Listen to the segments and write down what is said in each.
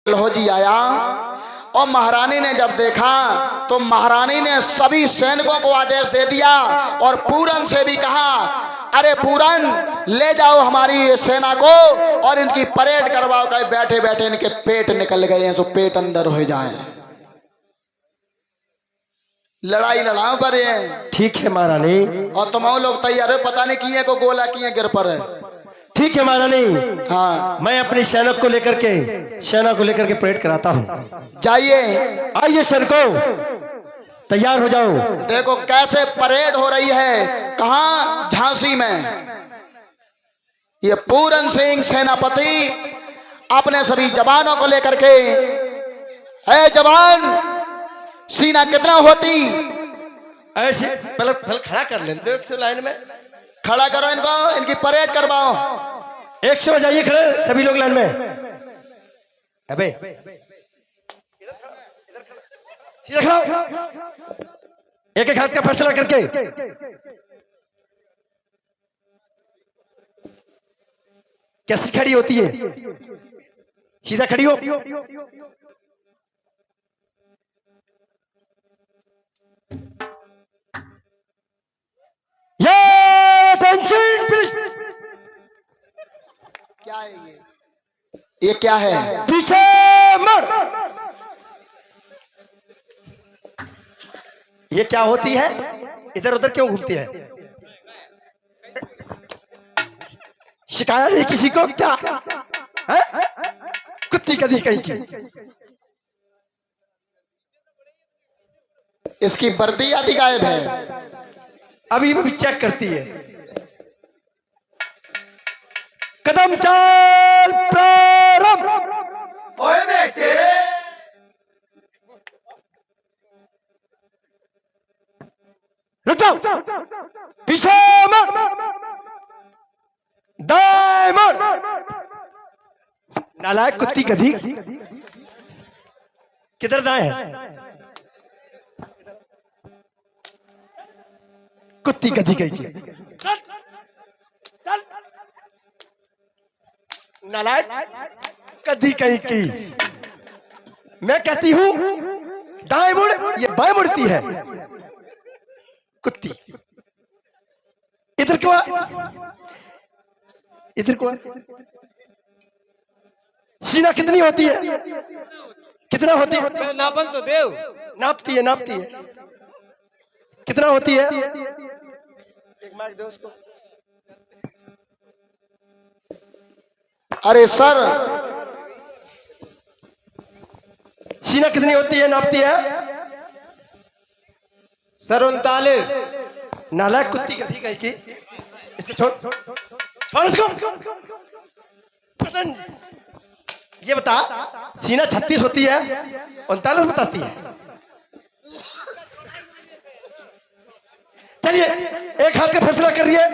लहोजी आया और महारानी ने जब देखा तो महारानी ने सभी सैनिकों को आदेश दे दिया और पूरन से भी कहा, अरे पूरन ले जाओ हमारी सेना को और इनकी परेड करवाओ। कहीं बैठे बैठे इनके पेट निकल गए हैं, सो पेट अंदर हो जाए, लड़ाई लड़ाओ पर ये। ठीक है महारानी। और तुम लोग तैयार हो, पता नहीं किए को गोला किए गिर पर है। ठीक है महारानी। हाँ, मैं अपनी सेना को लेकर के परेड कराता हूँ। जाइए। आइए सैनिकों, तैयार हो जाओ। देखो कैसे परेड हो रही है, कहाँ? झांसी में। ये पूरन सिंह सेनापति अपने सभी जवानों को लेकर के, है जवान सीना कितना होती? ऐसे पहले खड़ा कर लेते हो लाइन में। खड़ा करो इनको, इनकी परेड करवाओ। 100 हो जाइए खड़े सभी लोग लाइन में। अबे सीधा खड़ा, एक एक हाथ का फैसला करके। कैसी खड़ी होती है? सीधा खड़ी हो। क्या है ये क्या है? पीछे मुड़। ये क्या होती है? इधर उधर क्यों घूमती है? शिकायत नहीं किसी को क्या है? कुत्ती कदी कहीं की। इसकी वर्दी आदि गायब है। अभी भी चेक करती है। कदम चाल प्रारंभ। ओए बेटे, रुक जाओ। पीछे मुड़, दाएं मुड़। नालायक कुत्ती गधी, किधर दाएं है? कुत्ती गधी कहीं की। नालायक गधी कहीं की। मैं कहती हूं दाएं मुड़, ये बाएं मुड़ती है। कुत्ती इधर क्यों? इधर क्यों? सीना कितनी होती है? कितना होती है? नापन तो देव। नापती है, नापती है। कितना होती है? एक मार्क दो उसको। अरे सर, सीना कितनी होती है? नापती है सर 39। नालायक कुत्ती गधी कहीं की। इसको छोड़, छोड़ इसको। ये बता, सीना 36 होती है, 39 बताती है। चलिए एक हाथ का फैसला करिए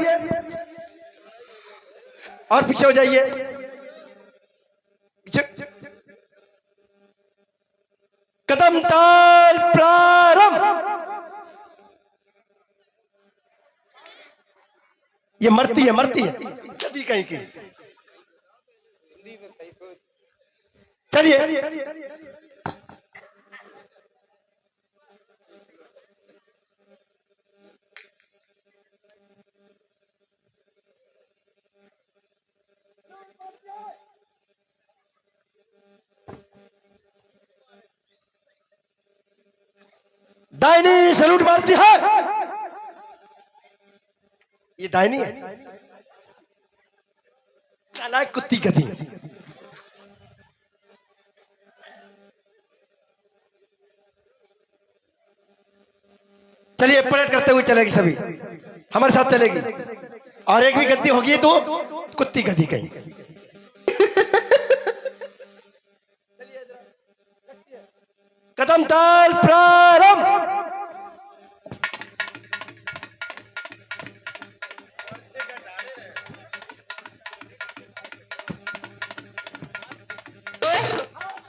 और पीछे हो जाइए। पीछे। कदम ताल प्रारंभ। ये मरती है, मरती है कभी कहीं की। चलिए दाहिनी सैल्यूट मारती है। ये दाहिनी है। नालायक कुत्ती गधी। चलिए परेड करते हुए चलेगी, सभी हमारे साथ चलेगी। और एक भी गलती होगी तो कुत्ती गधी कहीं। कदम ताल प्रारंभ।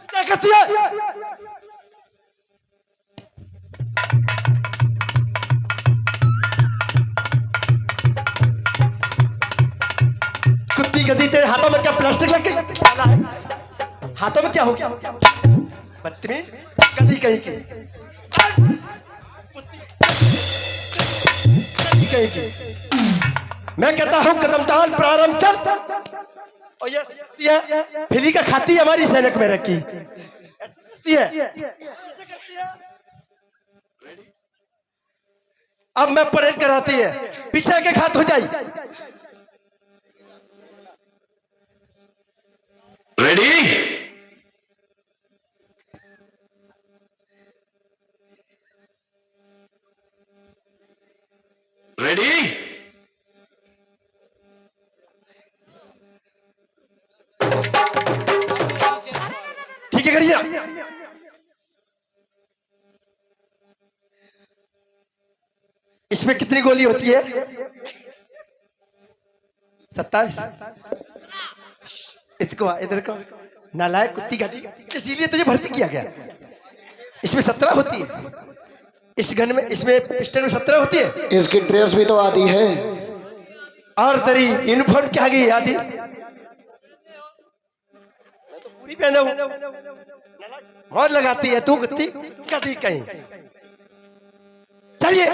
क्या करती है? कुत्ती गधी, तेरे हाथों में क्या प्लास्टिक लग गई? हाथों में क्या हो गया? बदतमीज, गधी कहीं की, गधी कहीं की। मैं कहता हूं कदम ताल प्रारंभ चल। और ये करती है फिली का खाती हमारी सैनिक में रखी करती है। अब मैं परेड कराती है, पीछे के हाथ हो जाई। रेडी रेडी ठीक है खड़िया। इसमें कितनी गोली होती है? 27। इधर को नालायक कुत्ती गधी, इसीलिए तुझे भर्ती किया गया। इसमें 17 होती है। इस गन में, इसमें पिस्टल में 17 होती है। इसकी ड्रेस भी तो आती है। और तेरी यूनिफॉर्म क्या गई आदि? मैं तो पूरी पहना हूं। मौज लगाती है तू कुत्ती गधी कहीं। चलिए,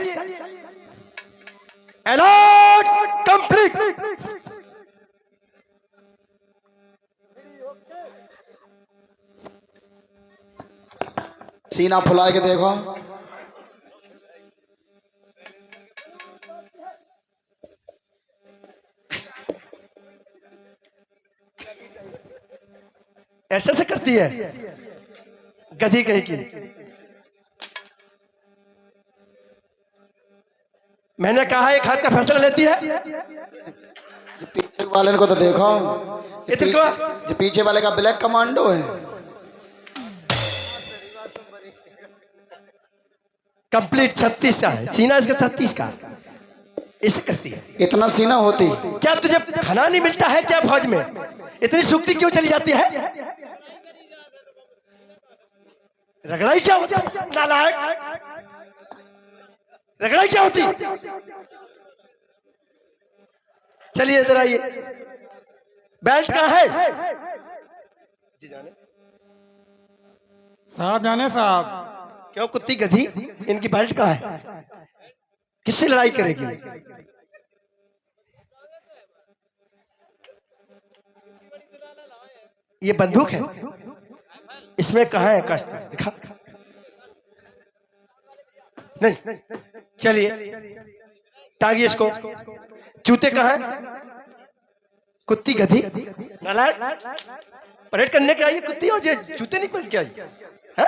अलर्ट कंप्लीट। सीना फुला के देखो। ऐसे से करती है गधी कहीं की। मैंने कहा एक हाथ का फैसला लेती है। पीछे वाले को तो देखो, इधर को। जो पीछे वाले का ब्लैक कमांडो है। कंप्लीट 36 का है सीना, इसका 36 का। ऐसे करती है। इतना सीना होती? क्या तुझे खाना नहीं मिलता है क्या फौज में? इतनी सूखती क्यों चली जाती है? रगड़ाई क्या होती? नालायक, रगड़ाई क्या होती? चलिए इधर आइए। बेल्ट कहाँ है? जी जाने साहब, जाने साहब। क्यों कुत्ती गधी, इनकी बेल्ट कहाँ है? किससे लड़ाई करेगी? ये बंदूक है, इसमें कहाँ है कष्ट? दिखा नहीं। चलिए टांगिए इसको। जूते कहाँ है? कुत्ती गधी नालायक, परेड करने के आई कुत्ती हो, जे जूते नहीं पहन के आई है?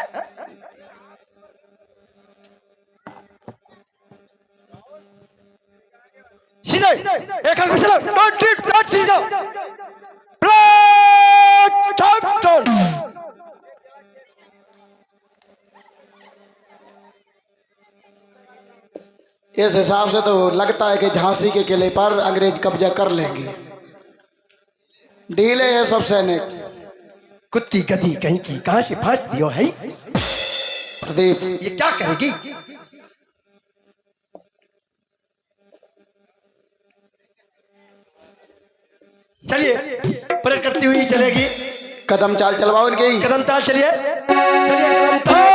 सीधे एक हाथ में चलो, डोंट सीधे टर्न। इस हिसाब से तो लगता है कि झांसी के किले पर अंग्रेज कब्जा कर लेंगे। ढीले है सब सैनिक। कुत्ती गधी कहीं की, कहां से फांस दियो है? प्रदीप, ये क्या करेगी? चलिए परेड करती हुई चलेगी। कदम चाल चलवाओ इनकी। कदम ताल चलिए, चलिए कदम ताल।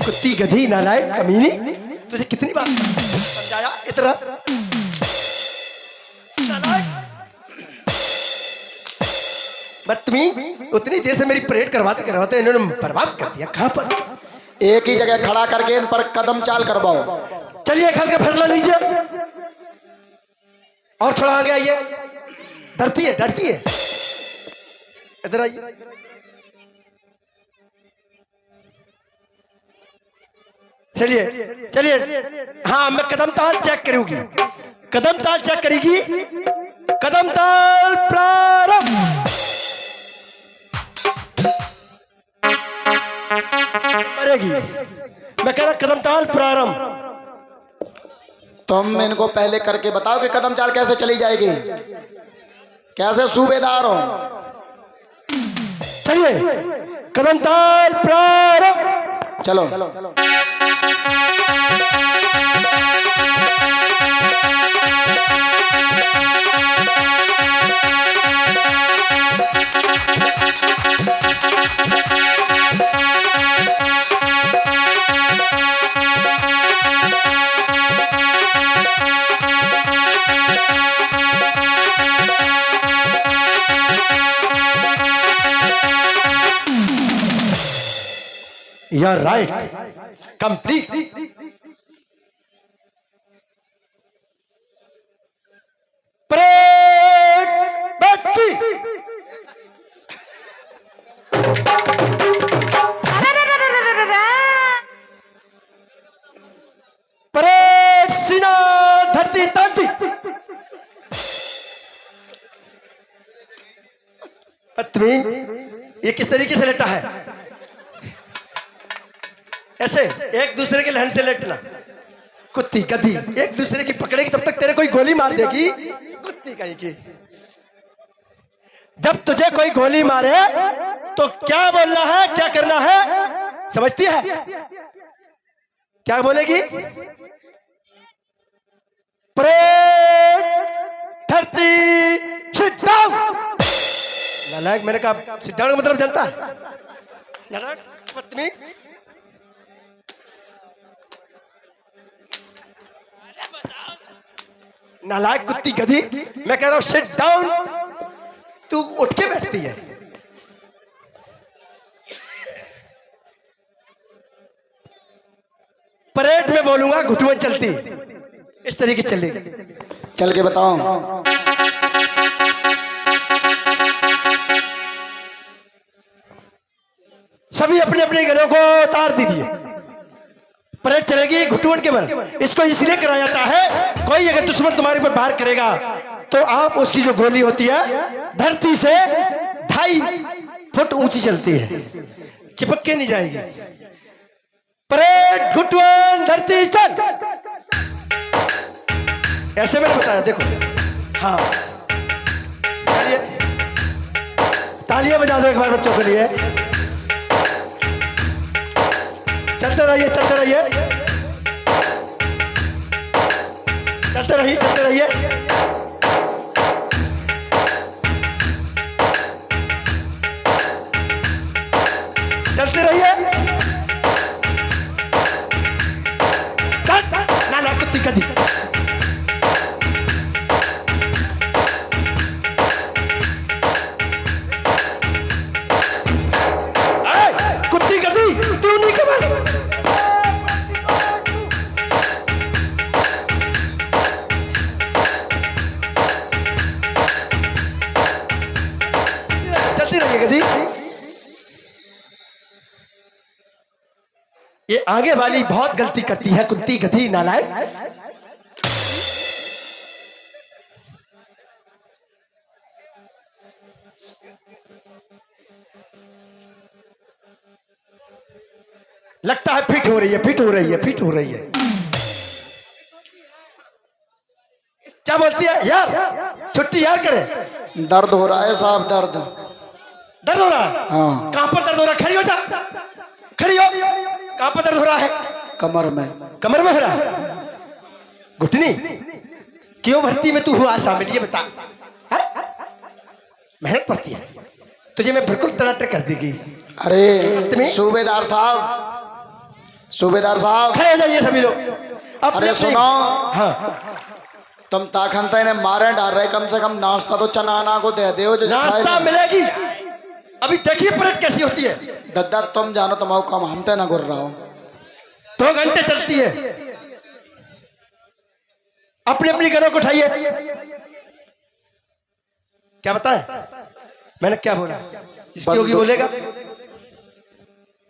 कुत्ती गधी नालायक कमीनी, तुझे कितनी बार समझाया? इतना बदतमीज, उतनी देर से मेरी परेड करवाते करवाते इन्होंने बर्बाद कर दिया। कहां पर? एक ही जगह खड़ा करके इन पर कदम चाल करवाओ। चलिए एक हाथ का फैसला लीजिए। और थोड़ा आगे आइए। डरती है, डरती है। इधर आइए। चलिए चलिए। हाँ, मैं कदम ताल चेक करूंगी। कदम ताल चेक करेगी। कदम ताल प्रारंभ। मरेगी। मैं कह रहा कदम ताल प्रारंभ। तुम इनको पहले करके बताओ कि कदम चाल कैसे चली जाएगी, कैसे सूबेदार हो। चलिए, कदम ताल प्रारंभ। चलो। You are right. Complete. Parade बैठती। परेड सीना धरती तांती। पत्नी, ये किस तरीके से लेटा है? ऐसे एक दूसरे के लहन से लेटना। कुत्ती गधी एक दूसरे की पकड़ेगी तब तक तेरे कोई गोली मार देगी। कुत्ती कहीं की। जब तुझे कोई गोली मारे तो क्या बोलना है, क्या करना है, समझती है? क्या बोलेगी? परेड धरती सिट डाउन। नालायक, मैंने कहा सिट डाउन का मतलब जानता है? नालायक पत्नी। नालायक कुत्ती गधी, मैं कह रहा हूं सिट डाउन, तू उठ के बैठती है। परेड में बोलूंगा घुटुवन चलती, इस तरीके चलेगी। चल के बताओ। सभी अपने अपने गलों को उतार दीजिए। परेड चलेगी घुटुवन के बल। इसको इसलिए कराया जाता है, कोई अगर दुश्मन तुम्हारे ऊपर वार करेगा तो आप उसकी जो गोली होती है धरती से 2.5 फुट ऊंची चलती है, चिपक के नहीं जाएगी। परेड घुटुवन धरती चल। ऐसे मैंने बताया, देखो। हाँ, तालियां बजा दो एक बार बच्चों के लिए। चलते रहिए, चलते रहिए, चलते रहिए, चलते रहिए। चलते रहिए। नाला कुत्ती कदी। कुत्ती कदी, तू नहीं खबर। ये आगे वाली बहुत गलती करती है, कुत्ती गधी नालायक। लगता है फिट हो रही है, फिट हो रही है, फिट हो रही है। क्या बोलती है यार? छुट्टी यार करे। दर्द हो रहा है साहब, दर्द। दर्द हो रहा है? हाँ। कहां पर दर्द हो रहा है? खड़ी हो जा, खड़ी हो। कहां पर दर्द हो रहा है? कमर में। कमर में हो रहा है? घुटनी क्यों भर्ती में तू हुआ शामिल, ये बता। मेहनत पड़ती है तुझे, मैं बिल्कुल टनाटन कर देगी। अरे सूबेदार साहब, सूबेदार साहब, खड़े हो जाइए सभी लोग। अरे सुनो। हाँ, तुम ताखनता इन्हें मारे डाल रहे, कम से कम नाश्ता तो चनाना को दे दो जो नाश्ता मिलेगी। अभी देखिए परेड कैसी होती है। दद्दा तुम जानो, तुम कम हमते ना गुर रहा हो। 2 घंटे चलती है। अपनी अपनी घरों को उठाइए। क्या बताएं? मैंने क्या बोला? जिसकी होगी बोलेगा।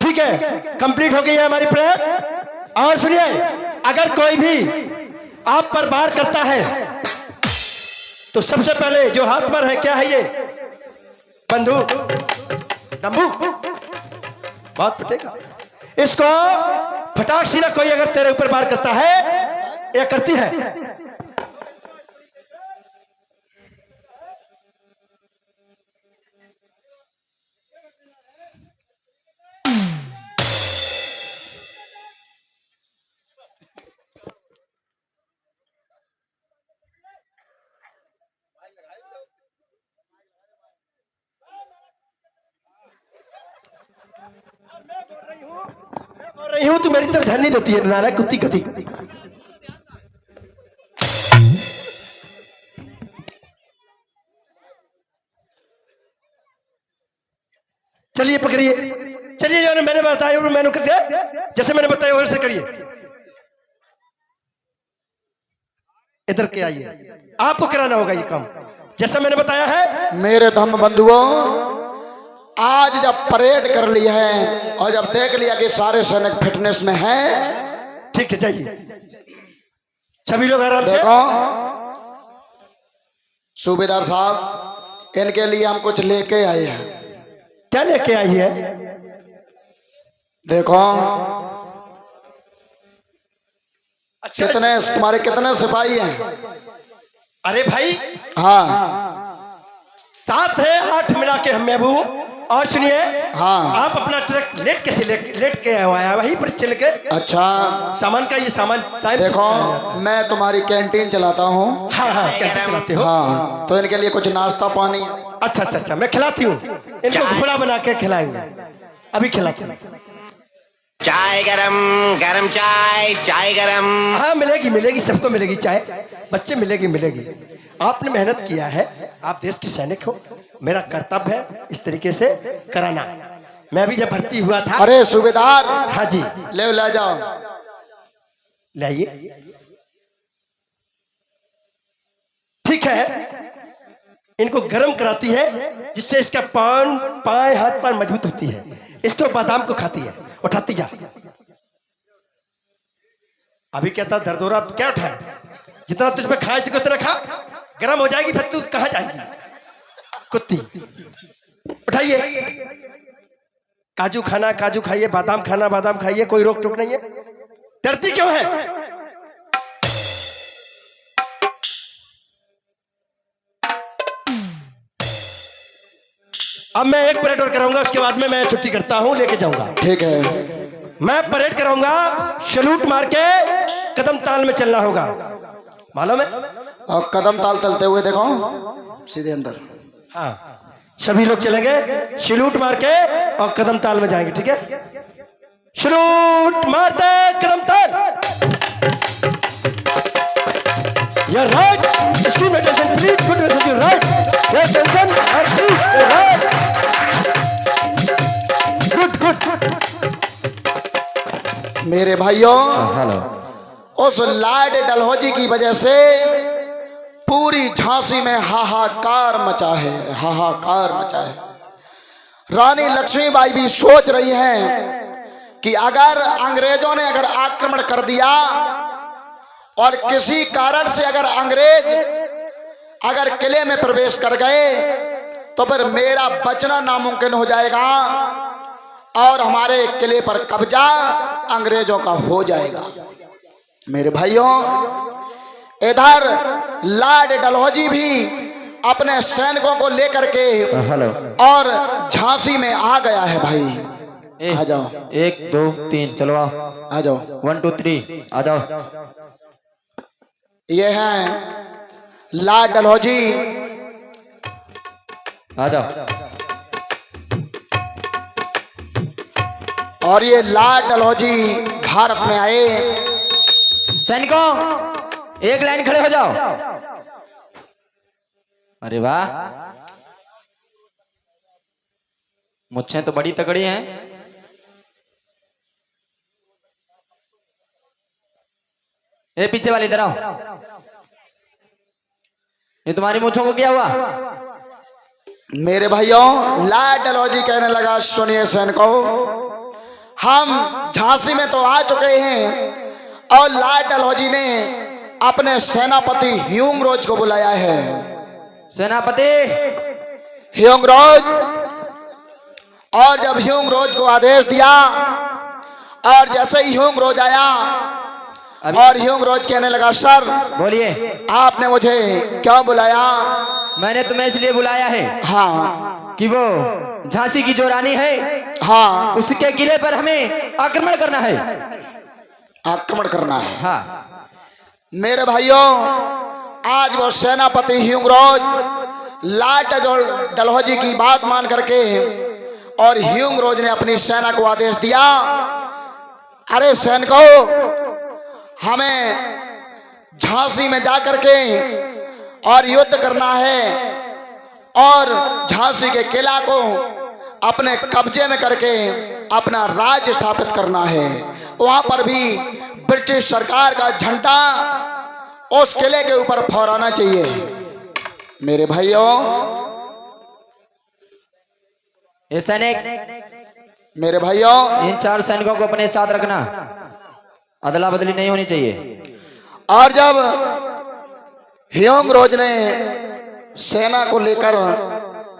ठीक है, कंप्लीट हो गई है हमारी प्रेयर। और सुनिए, अगर कोई भी आप पर वार करता है तो सबसे पहले जो हाथ पर है, क्या है ये? बंदूक, दंबूक, बात पटेगा। इसको फटाक सीना कोई अगर तेरे ऊपर वार करता है या करती है, बोल रही हूं, तू मेरी तरफ ध्यान नहीं देती है, नारा कुत्ती गधी। चलिए पकड़िए, चलिए, जो मैंने बताया मैंने कर दिया, जैसे मैंने बताया वैसे करिए। इधर के आइए, आपको कराना होगा ये काम जैसा मैंने बताया है। मेरे धम्म बंधुओं, आज जब परेड कर ली है और जब देख लिया कि सारे सैनिक फिटनेस में हैं, ठीक है, जाइए सभी लोग आराम से। देखो सूबेदार साहब, इनके लिए हम कुछ लेके आए हैं। क्या लेके आई है? देखो अच्छा, कितने तुम्हारे कितने सिपाही हैं? अरे भाई हाँ 7 है, 8 मिला के हम महबू। और सुनिए, हाँ। आप अपना ट्रक लेट कैसे लेट के आया वहीं पर चल के। अच्छा सामान का ये सामान टाइम। देखो, मैं तुम्हारी कैंटीन चलाता हूँ। हाँ हाँ, कैसे चलाते हो? हाँ, तो इनके लिए कुछ नाश्ता पानी। अच्छा अच्छा अच्छा, मैं खिलाती हूँ इनको, घोड़ा बना के खिलाएंगे, अभी खिलाते हैं। चाय गरम, गरम चाय, चाय गरम। हाँ मिलेगी मिलेगी, सबको मिलेगी चाय, बच्चे मिलेगी मिलेगी। आपने मेहनत किया है, आप देश के सैनिक हो, मेरा कर्तव्य है इस तरीके से कराना। मैं भी जब भर्ती हुआ था। अरे सूबेदार, हाँ जी, ले जाओ, लाइए। ठीक है, इनको गर्म कराती है जिससे इसका पाँव हाथ पैर मजबूत होती है। इसको बादाम को खाती है, उठाती जा। अभी क्या था, दर्द हो रहा, क्या उठाए? जितना तुझ पे खाए चुके उतना खा, गर्म हो जाएगी, फिर तू कहाँ जाएगी कुत्ती। उठाइए, काजू खाना काजू खाइए, बादाम खाना बादाम खाइए, कोई रोक टोक नहीं है। डरती क्यों है? अब मैं एक परेड और कराऊंगा, उसके बाद में मैं छुट्टी करता हूं, लेके जाऊंगा। ठीक है। मैं परेड कराऊंगा, सलूट मार के कदम ताल में चलना होगा, मालूम है? और कदम ताल चलते हुए देखो सीधे अंदर। हाँ, सभी लोग चलेंगे सलूट मार के और कदम ताल में जाएंगे, ठीक है? सलूट मारते कदम ताल। You're right. Student attention, please. Good attention. You're right. Pay attention and please. You're right. Good. मेरे भाइयों, हेलो। उस लॉर्ड डलहौजी की वजह से पूरी झांसी में हाहाकार मचा है, हाहाकार मचा है। रानी लक्ष्मीबाई भी सोच रही हैं कि अगर अंग्रेजों ने अगर आक्रमण कर दिया और किसी कारण से अगर अंग्रेज अगर किले में प्रवेश कर गए तो फिर मेरा बचना नामुमकिन हो जाएगा और हमारे किले पर कब्जा अंग्रेजों का हो जाएगा। मेरे भाइयों, इधर लॉर्ड डलहौजी भी अपने सैनिकों को लेकर के हेलो। और झांसी में आ गया है। भाई आ जाओ, 1 2 3 चलो आओ, आ जाओ। 1 2 3 आ जाओ। ये हैं लॉर्ड डलहौजी, आ जाओ। और ये लॉर्ड डलहौजी भारत में आए। सैनिकों, एक लाइन खड़े हो जाओ। अरे वाह, मुच्छें तो बड़ी तगड़ी हैं। ए पीछे वाले इधर आओ। ये तुम्हारी मूंछों को क्या हुआ? मेरे भाइयों, लाल डलहौजी कहने लगा, सुनिए सैनिकों, हम झांसी में तो आ चुके हैं और लाल डलहौजी ने अपने सेनापति ह्यूंगरोज को बुलाया है। सेनापति ह्यूंगरोज, और जब ह्यूंगरोज को आदेश दिया और जैसे ही ह्यूंगरोज आया और ह्यूंगरोज कहने लगा, सर बोलिए, आपने मुझे क्यों बुलाया? मैंने तुम्हें इसलिए बुलाया है हाँ कि वो झांसी की जो रानी है, हाँ, उसके किले पर हमें आक्रमण करना है। आक्रमण करना है। हाँ, मेरे भाइयों, आज वो सेनापति ह्यूंगरोज लाल डलहौजी की बात मान करके और ह्यूंगरोज ने अपनी सेना को आदेश दिया, अरे सैनिकों, हमें झांसी में जाकर के और युद्ध करना है और झांसी के किला को अपने कब्जे में करके अपना राज्य स्थापित करना है। वहां पर भी ब्रिटिश सरकार का झंडा उस किले के ऊपर फहराना चाहिए। मेरे भाइयों, ये सैनिक, मेरे भाइयों, इन 4 सैनिकों को अपने साथ रखना, अदला बदली नहीं होनी चाहिए। और जब ह्यूंगरोज ने सेना को लेकर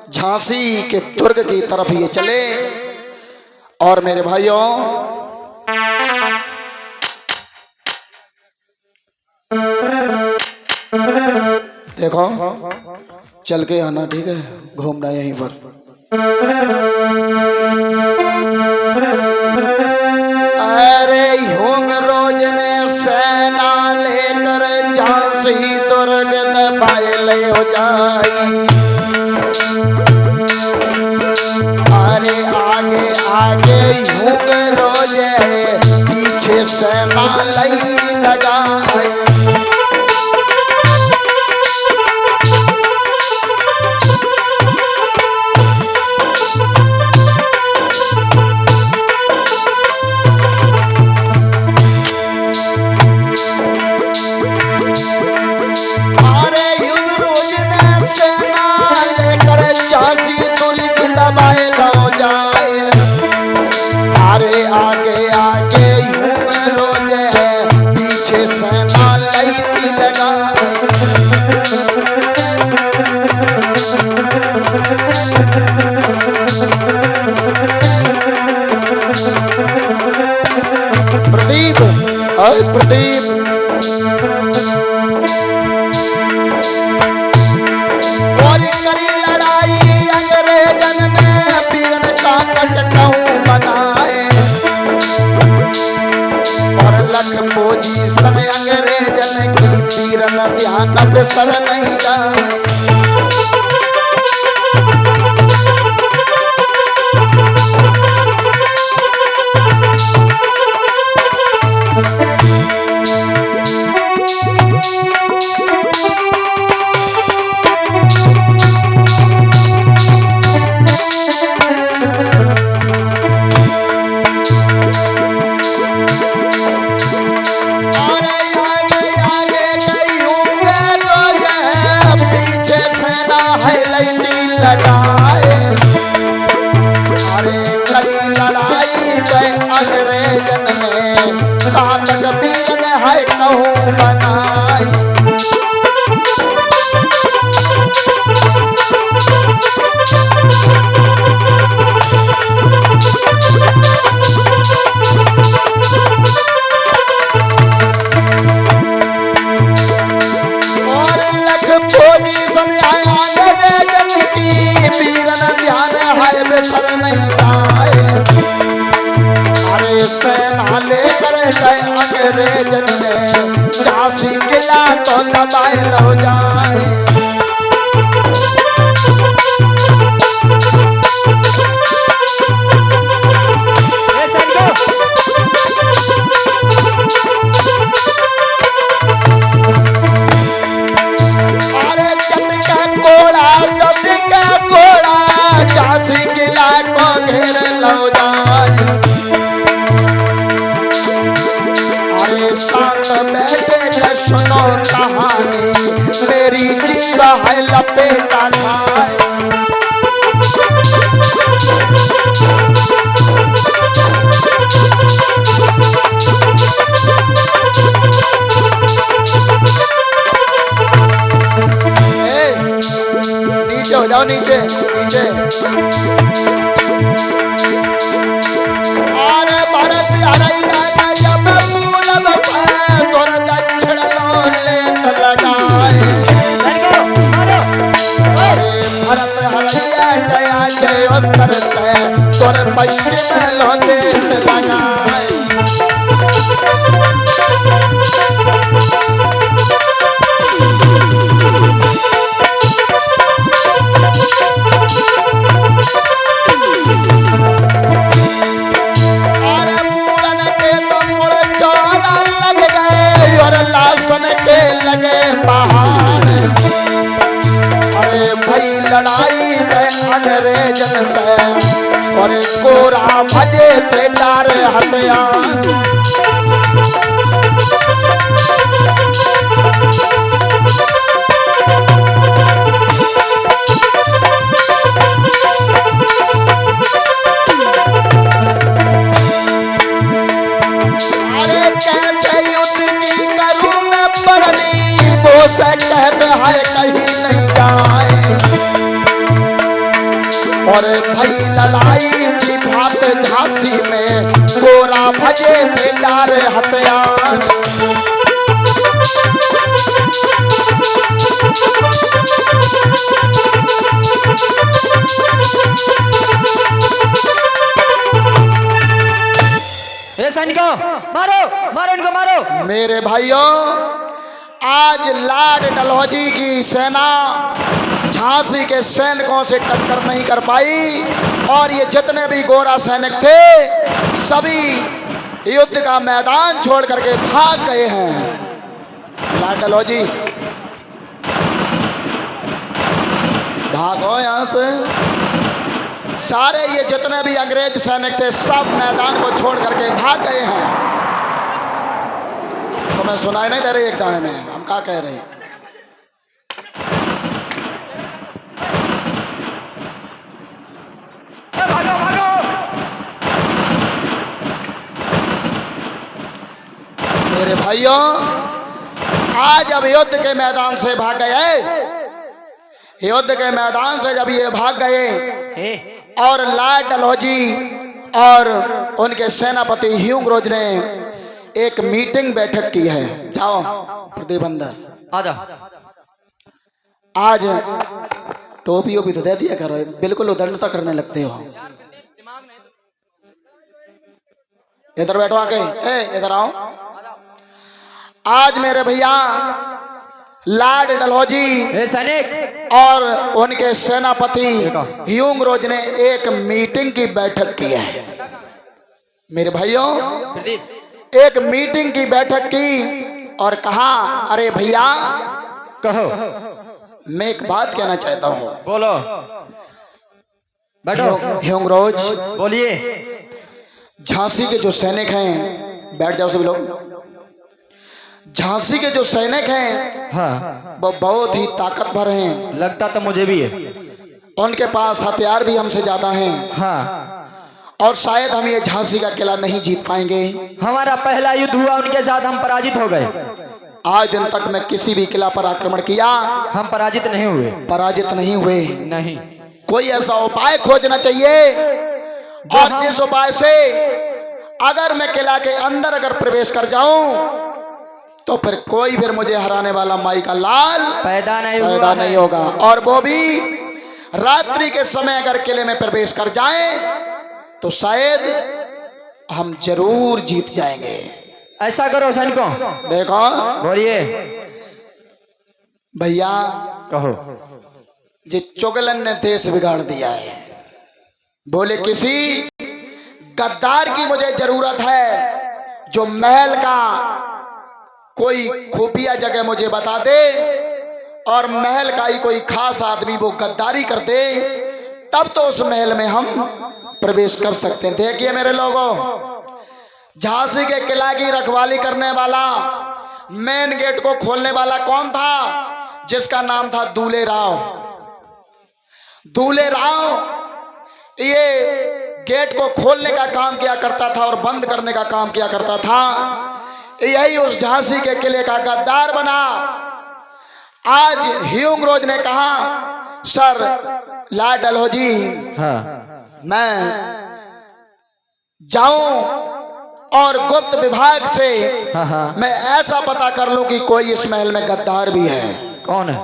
झांसी के दुर्ग की तरफ ये चले, और मेरे भाइयों, देखो चल के आना, ठीक है, घूमना यहीं पर। अरे ह्यूंगरोज ने सेना लेकर झांसी दुर्ग दबाए ले हो जाई। अरे आगे आगे ह्यूंगरोज है, पीछे सेना लई लगा। प्रदीप, प्रदीप, और करी लड़ाई अंग्रेजन ने पीरन का कटकहूं बनाए, और लख पोजीशन अंग्रेजन की पीरन ध्यान बिसर नहीं जाए। अरे कई लड़ाई गए अंग्रेजन ने, घातक पीरन है कहूं बनाई। और लख पोजीशन है अंग्रेजन की, पीरन ध्यान है बिसर नहीं जाए। अरे सेना लेकर गए अंग्रेजन ने, झांसी किला तो दबाए हो जाए। अरे चटका कोड़ा, चटका कोड़ा, झांसी किला को घेर लो जाए। अरे शांत बैठे के सुनो कहानी, मेरी जीवा है लपेटा खाए। आओ नीचे नीचे। अरे भरत हरैया का जब पूरब पे तोर दक्षिण लोले लगाए। अरे भरत हरैया जया जय उत्तर से तोर पश्चिम लोले लगाए। के लगे पहाड़। अरे भाई लड़ाई में अंग्रेजन से और कोरा भजे से डारे हथियार। से कहते हैं कहीं नहीं जाए। और भाई लड़ाई की बात झांसी में कोरा भजे थे डारे हथियार। सैनिकों मारो मारो इनको मारो। मेरे भाइयों आज लाड डलहौजी की सेना झांसी के सैनिकों से टक्कर नहीं कर पाई और ये जितने भी गोरा सैनिक थे सभी युद्ध का मैदान छोड़ करके भाग गए हैं। लाड डलहौजी भागो यहाँ से। सारे ये जितने भी अंग्रेज सैनिक थे सब मैदान को छोड़ करके भाग गए हैं। तो मैं सुनाई नहीं दे रही एक दाएं में हम क्या कह रहे हैं। भागो भागो। मेरे भाइयों आज अब युद्ध के मैदान से भाग गए। युद्ध के मैदान से जब ये भाग गए और लाड डलहौजी और उनके सेनापति ह्यूंग्रोज ने एक मीटिंग बैठक की है। जाओ प्रदीप अंदर आजा। आज टोपी ओपी तो दे दिया करो, बिल्कुल उदंडता करने लगते हो। इधर बैठो आके, इधर आओ। आज मेरे भैया लाड डलहौजी सैनिक और उनके सेनापति ह्यूंग्रोज ने एक मीटिंग की बैठक की है। मेरे भाइयों एक मीटिंग की बैठक की और कहा अरे भैया कहो। मैं एक बात कहना चाहता हूँ। बोलो बैठो। ह्यूंग्रोज बोलिए। झांसी के जो सैनिक हैं, बैठ जाओ सभी लोग। झांसी के जो सैनिक हैं हाँ वो बहुत ही ताकतवर हैं। लगता तो मुझे भी है। उनके पास हथियार भी हमसे ज्यादा हैं। हाँ और शायद हम ये झांसी का किला नहीं जीत पाएंगे। हमारा पहला युद्ध हुआ उनके साथ, हम पराजित हो गए। आज दिन तक मैं किसी भी किला पर आक्रमण किया, हम पराजित नहीं हुए। पराजित नहीं हुए। नहीं। कोई ऐसा उपाय खोजना चाहिए और जिस उपाय से अगर मैं किला के अंदर अगर प्रवेश कर जाऊं तो फिर कोई फिर मुझे हराने वाला माई का लाल पैदा नहीं होगा। और वो भी रात्रि के समय अगर किले में प्रवेश कर जाएं तो शायद हम जरूर जीत जाएंगे। ऐसा करो सैनिकों। देखो बोलिए भैया। कहो। जे चुगलन ने देश बिगाड़ दिया है। बोले किसी गद्दार की मुझे जरूरत है जो महल का कोई खुफिया जगह मुझे बता दे और महल का ही कोई खास आदमी वो गद्दारी कर दे, तब तो उस महल में हम प्रवेश कर सकते हैं। देखिए मेरे लोगों, झांसी के किला की रखवाली करने वाला, मेन गेट को खोलने वाला कौन था? जिसका नाम था दूले राव। दूले राव ये गेट को खोलने का काम किया करता था और बंद करने का काम किया करता था। यही उस झांसी के किले का गद्दार बना। आज ह्यूंग रोज ने कहा सर ला डलहौजी हाँ मैं जाऊं और गुप्त विभाग से हाँ हाँ मैं ऐसा पता कर लूं कि कोई इस महल में गद्दार भी है कौन है?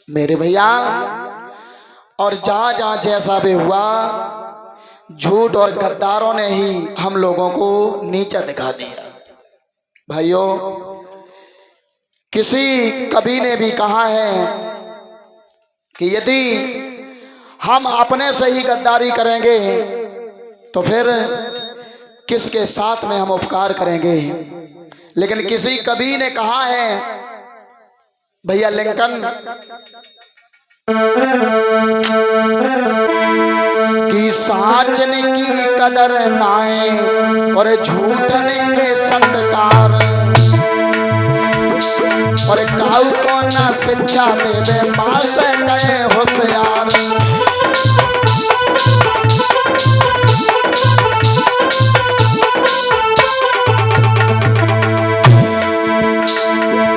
मेरे भैया। और जहां जहां जैसा भी हुआ झूठ और गद्दारों ने ही हम लोगों को नीचा दिखा दिया। भाइयों, किसी कवि ने भी कहा है कि यदि हम अपने से ही गद्दारी करेंगे तो फिर किसके साथ में हम उपकार करेंगे। लेकिन किसी कवि ने कहा है भैया लिंकन कि साचन की कदर नाए और झूठन के सत्कार और काऊ को ना शिक्षा देवे माँ से कहे होशियार।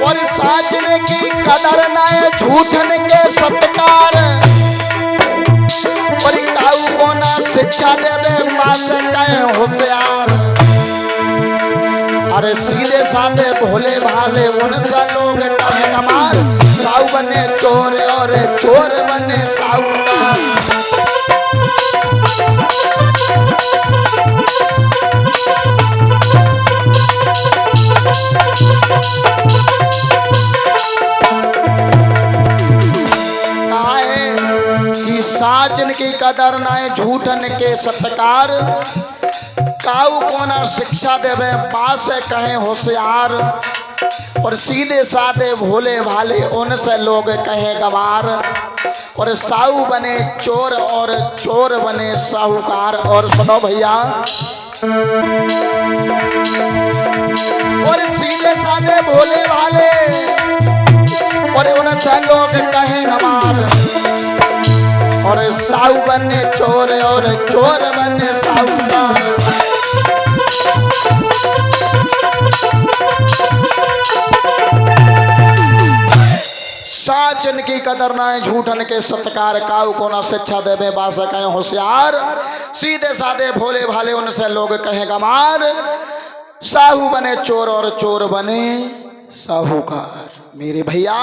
और साचन की कदर नाए झूठन के सत्कार और काऊ को ना शिक्षा देवे माँ से कहे होशियार। अरे सीधे साधे भोले भाले उनसे लोग कहे कमार साऊ बने चोर और चोर बने साहूकार। साचन की कदर नाए झूठन के सत्कार काऊ को ना शिक्षा देवे पास कहे होशियार। और सीधे साधे भोले भाले उनसे लोग कहे गवार और साहू बने चोर और चोर बने साहूकार। और सुनो भैया, और सीधे साधे भोले भाले और उनसे लोग कहे गवार और साहू बने चोर और चोर बने साहूकार। साचन की कदर नाए झूठन के सत्कार काऊ को ना शिक्षा देवे बास कहे होशियार। सीधे साधे भोले भाले उनसे लोग कहे गमार साहू बने चोर और चोर बने साहूकार। मेरे भैया,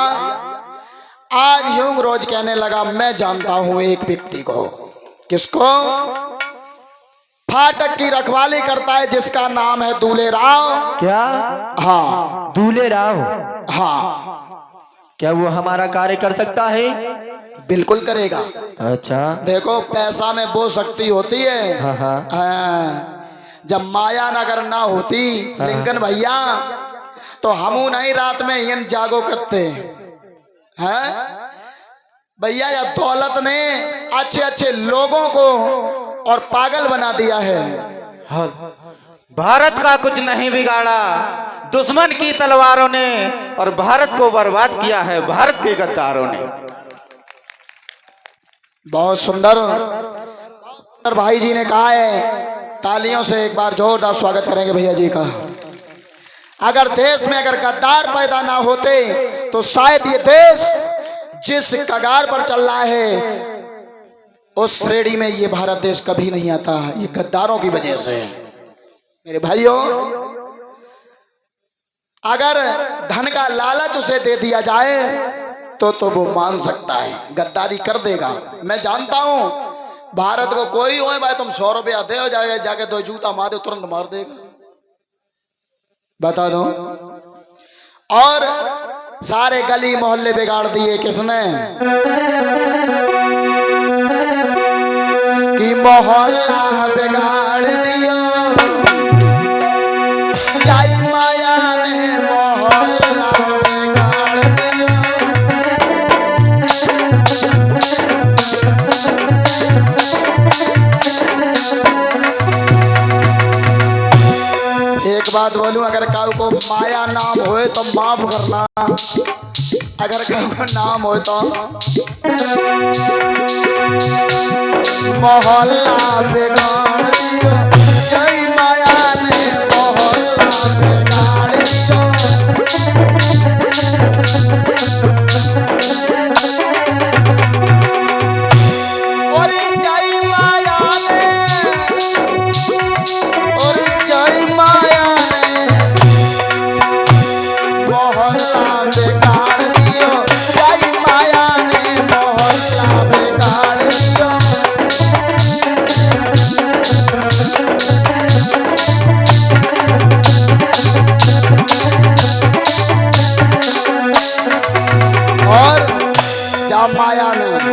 आज ह्यूंग रोज कहने लगा मैं जानता हूं एक व्यक्ति को। किसको? फाटक की रखवाली करता है जिसका नाम है दूल्हे राव। क्या? हाँ दूल्हे राव। हाँ, क्या वो हमारा कार्य कर सकता है? बिल्कुल करेगा। अच्छा, देखो पैसा में वो शक्ति होती है। हाँ हाँ हाँ, जब माया नगर ना होती लिंकन भैया तो हमू नहीं रात में इन जागो करते हैं भैया। या दौलत ने अच्छे अच्छे लोगों को और पागल बना दिया है। भारत का कुछ नहीं बिगाड़ा, दुश्मन की तलवारों ने और भारत को बर्बाद किया है भारत के गद्दारों ने। बहुत सुंदर भाई जी ने कहा है, तालियों से एक बार जोरदार स्वागत करेंगे भैया जी का। अगर देश में अगर गद्दार पैदा ना होते तो शायद ये देश जिस कगार पर चल रहा है उस श्रेणी में ये भारत देश कभी नहीं आता, ये गद्दारों की वजह से। मेरे भाइयों, अगर धन का लालच उसे दे दिया जाए तो वो मान सकता है, गद्दारी कर देगा। मैं जानता हूं भारत को कोई हो भाई तुम 100 रुपया दे हो जाएगा, जाके 2 जूता मार दो तुरंत मार देगा, बता दो। और सारे गली मोहल्ले बिगाड़ दिए किसने? कि मोहल्ला बिगाड़ दिया जाई माया ने, मोहल्ला बिगाड़ दिया। एक बात बोलूं, अगर काऊ को माया नाम होए तो माफ करना, अगर काऊ को नाम होए तो। मोहल्ला बिगाड़ दिया जय माया ने, मोहल्ला बिगाड़ दिया।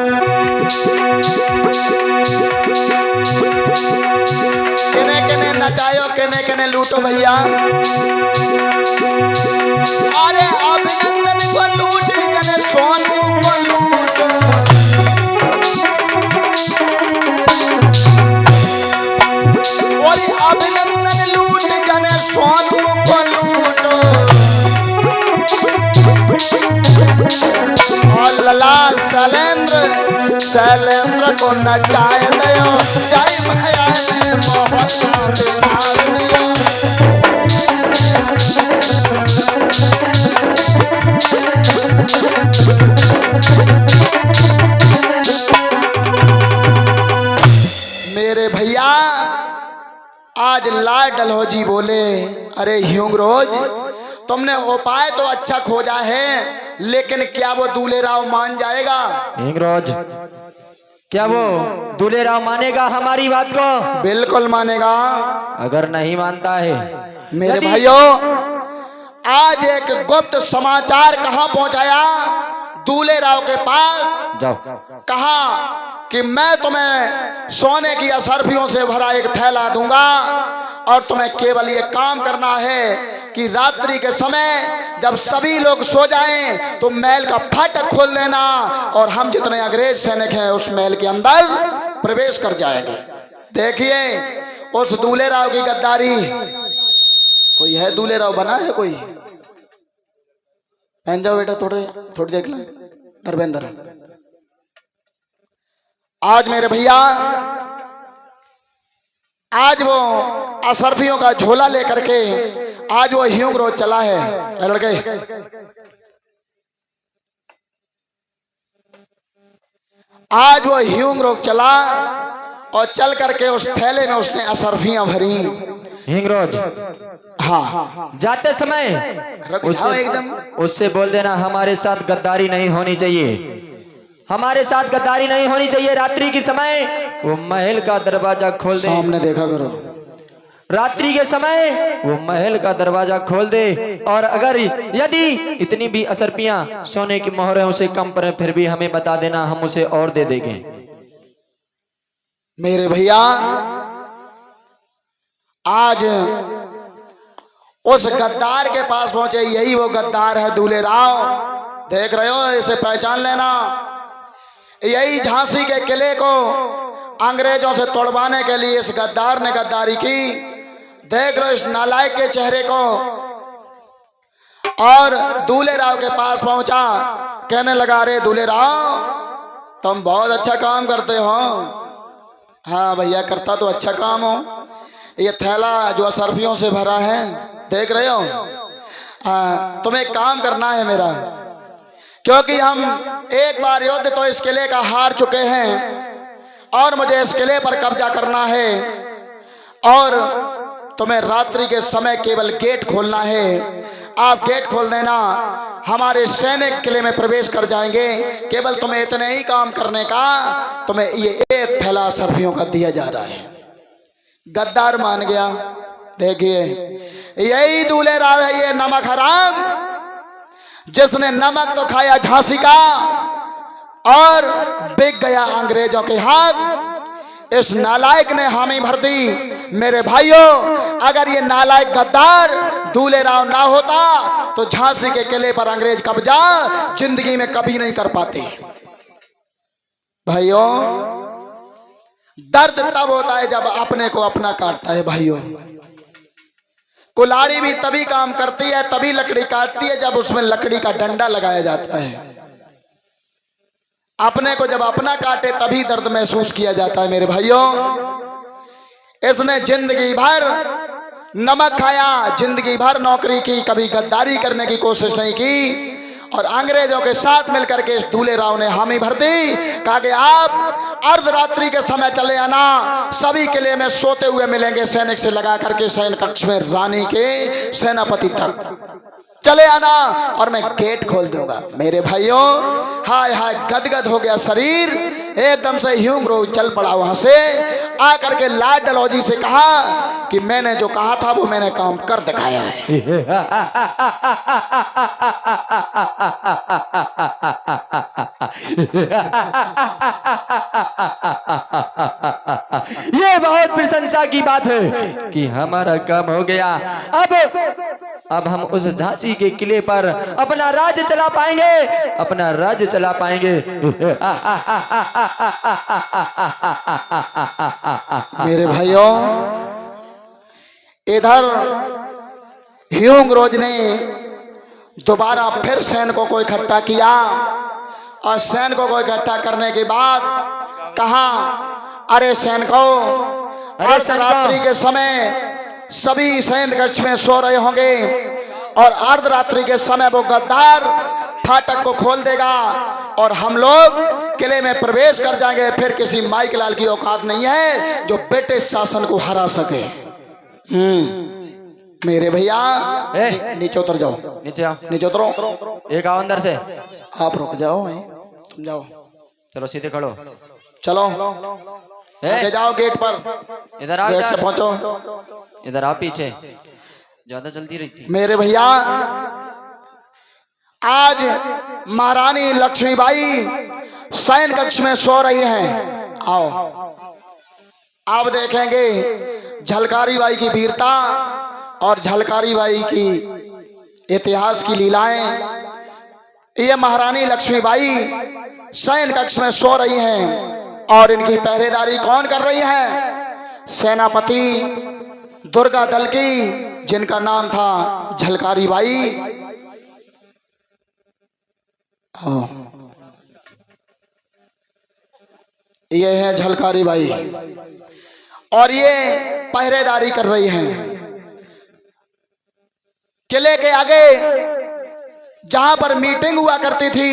किने किने नचायो, किने किने लूटो भैया। अरे अभिनंदन को लूट, किने सोनू को लूटो। और अभिनंदन लूट, किने सोनू को लूटो। और लला शैलेंद्र, शैलेंद्र को नचाए दयो। जय भैया ने मोहल्ला बिठार दियो। मेरे भैया आज लाल डलहौजी बोले, अरे ह्यूंगरोज तुमने उपाय तो अच्छा खोजा है, लेकिन क्या वो दूल्हे राव मान जाएगा? हिंगरोज, क्या वो दूल्हे राव मानेगा हमारी बात को? बिल्कुल मानेगा। अगर नहीं मानता है मेरे यदि- भाइयों, आज एक गुप्त समाचार कहाँ पहुंचाया दूल्हे राव के पास। जाओ। कहा कि मैं तुम्हें सोने की असरफियों से भरा एक थैला दूंगा और तुम्हें केवल ये काम करना है कि रात्रि के समय जब सभी लोग सो जाएं तो महल का फाटक खोल देना और हम जितने अंग्रेज सैनिक हैं उस महल के अंदर प्रवेश कर जाएंगे। देखिए उस दूल्हे राव की गद्दारी। कोई है दूल्हे राव बना है कोई? पहन जाओ बेटा, थोड़ी देख ले धर्मेंद्र। आज मेरे भैया, आज वो असरफियों का झोला लेकर के आज वो ह्यूंगरोज चला है। लड़के आज वो ह्यूंगरोज चला और चल करके उस थैले में उसने असरफियां भरी। हिंगरोज, हाँ जाते समय उससे बोल देना हमारे साथ गद्दारी नहीं होनी चाहिए, हमारे साथ गद्दारी नहीं होनी चाहिए। रात्रि के समय वो महल का दरवाजा खोल दे। सामने देखा करो। रात्रि के समय वो महल का दरवाजा खोल दे और अगर यदि इतनी भी असरपियां सोने की मोहरें उसे कम पड़े फिर भी हमें बता देना, हम उसे और दे देंगे। मेरे भैया आज उस गद्दार के पास पहुंचे। यही वो गद्दार है दूल्हे राव। देख रहे हो, इसे पहचान लेना। यही झांसी के किले को अंग्रेजों से तोड़वाने के लिए इस गद्दार ने गद्दारी की। देख लो इस नालायक के चेहरे को। और दूल्हे राव के पास पहुंचा, कहने लगा, अरे दूल्हे राव तुम बहुत अच्छा काम करते हो। हाँ भैया, करता तो अच्छा काम हो। ये थैला जो असरफियों से भरा है देख रहे हो, तुम्हें काम करना है मेरा, क्योंकि हम एक बार युद्ध तो इस किले का हार चुके हैं और मुझे इस किले पर कब्जा करना है। और तुम्हें रात्रि के समय केवल गेट खोलना है। आप गेट खोल देना, हमारे सैनिक किले में प्रवेश कर जाएंगे। केवल तुम्हें इतने ही काम करने का, तुम्हें ये एक थैला असरफियों का दिया जा रहा है। गद्दार मान गया। देखिए यही दूल्हे राव है, ये नमक हराम, जिसने नमक तो खाया झांसी का और बिक गया अंग्रेजों के हाथ। इस नालायक ने हामी भर दी। मेरे भाइयों, अगर ये नालायक गद्दार दूल्हे राव ना होता तो झांसी के किले पर अंग्रेज कब्जा जिंदगी में कभी नहीं कर पाते। भाइयों, दर्द तब होता है जब अपने को अपना काटता है। भाइयों, कुल्हाड़ी भी तभी काम करती है, तभी लकड़ी काटती है जब उसमें लकड़ी का डंडा लगाया जाता है। अपने को जब अपना काटे तभी दर्द महसूस किया जाता है। मेरे भाइयों, इसने जिंदगी भर नमक खाया, जिंदगी भर नौकरी की, कभी गद्दारी करने की कोशिश नहीं की। और अंग्रेजों के साथ मिलकर के इस दूल्हे राव ने हामी भर दी। कहा कि आप अर्धरात्रि के समय चले आना, सभी किले में सोते हुए मिलेंगे सैनिक से लगा करके सैन कक्ष में रानी के सेनापति तक चले आना और मैं गेट खोल दूंगा। मेरे भाइयों, हाय हाय गदगद हो गया शरीर। एकदम से ह्यूम रोज चल पड़ा वहां से, आकर के लॉर्ड डलहौजी से कहा कि मैंने जो कहा था वो मैंने काम कर दिखाया है। ये बहुत प्रशंसा की बात है कि हमारा काम हो गया। अब हम उस झांसी के किले पर अपना राज्य चला पाएंगे, अपना राज्य चला पाएंगे। मेरे भाइयों, इधर ह्यूम रोज ने दोबारा फिर सैनिकों को इकट्ठा किया और सैनिकों को इकट्ठा करने के बाद कहा, अरे सैनिकों, अर्धरात्रि के समय सभी सैन्य कक्ष में सो रहे होंगे और अर्धरात्रि के समय वो गद्दार फाटक को खोल देगा और हम लोग किले में प्रवेश कर जाएंगे। फिर किसी माइक लाल की औकात नहीं है जो ब्रिटिश शासन को हरा सके। मेरे भैया नीचे उतर जाओ, नीचे आओ, नीचे उतरो। एक आओ अंदर से। आप रुक जाओ, तुम जाओ, चलो सीधे खड़ो, चलो आगे जाओ गेट पर, इधर आओ, गेट से पहुंचो, इधर आओ, पीछे ज्यादा जल्दी रहती। मेरे भैया, आज महारानी लक्ष्मीबाई शयन कक्ष में सो रही हैं। आओ, आप देखेंगे झलकारी बाई की वीरता और झलकारी बाई की इतिहास की लीलाएं। ये महारानी लक्ष्मीबाई शयन कक्ष में सो रही हैं और इनकी पहरेदारी कौन कर रही है? सेनापति दुर्गा दल की, जिनका नाम था झलकारी बाई। ये है झलकारी बाई और ये पहरेदारी कर रही हैं किले के आगे। जहां पर मीटिंग हुआ करती थी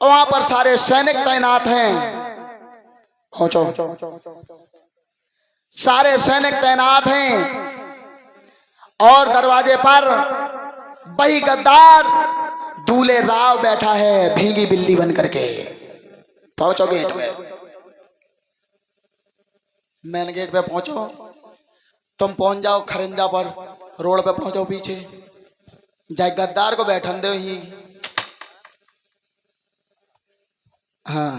वहां पर सारे सैनिक तैनात हैं। पहुंचो, सारे सैनिक तैनात हैं और दरवाजे पर वही गद्दार दूल्हे राव बैठा है भीगी बिल्ली बन करके। पहुंचो गेट पे, मेन गेट पे पहुंचो। तुम पहुंच जाओ खरंजा पर, रोड पे पहुंचो पीछे, जाए गद्दार को बैठन दो ही। हाँ,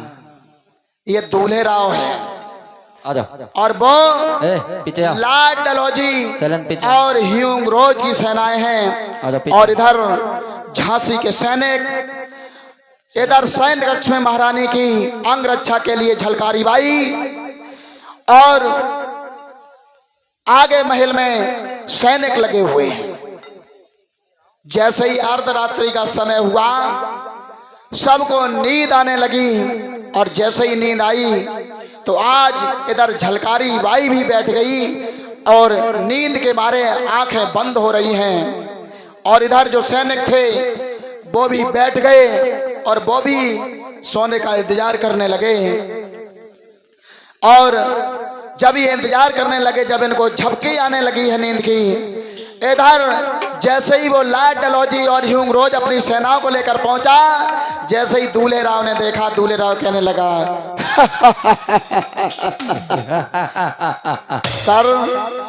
ये दूल्हे राव है। आजा। और वो पीछे आ। लॉर्ड डलहौजी सैलन पीछे और ह्यूम रोज की सेनाएं हैं और इधर झांसी के सैनिक, इधर सैन्य कक्ष में महारानी की अंग रक्षा के लिए झलकारी बाई और आगे महल में सैनिक लगे हुए हैं। जैसे ही अर्धरात्रि का समय हुआ सबको नींद आने लगी और जैसे ही नींद आई तो आज इधर झलकारी बाई भी बैठ गई और नींद के मारे आंखें बंद हो रही हैं और इधर जो सैनिक थे वो भी बैठ गए और वो भी सोने का इंतजार करने लगे। और जब ये इंतजार करने लगे, जब इनको झपकी आने लगी है नींद की, इधर जैसे ही वो लॉर्ड डलहौजी और ह्यूम रोज अपनी सेनाओं को लेकर पहुंचा, जैसे ही दूल्हे राव ने देखा, दूल्हे राव कहने लगा सर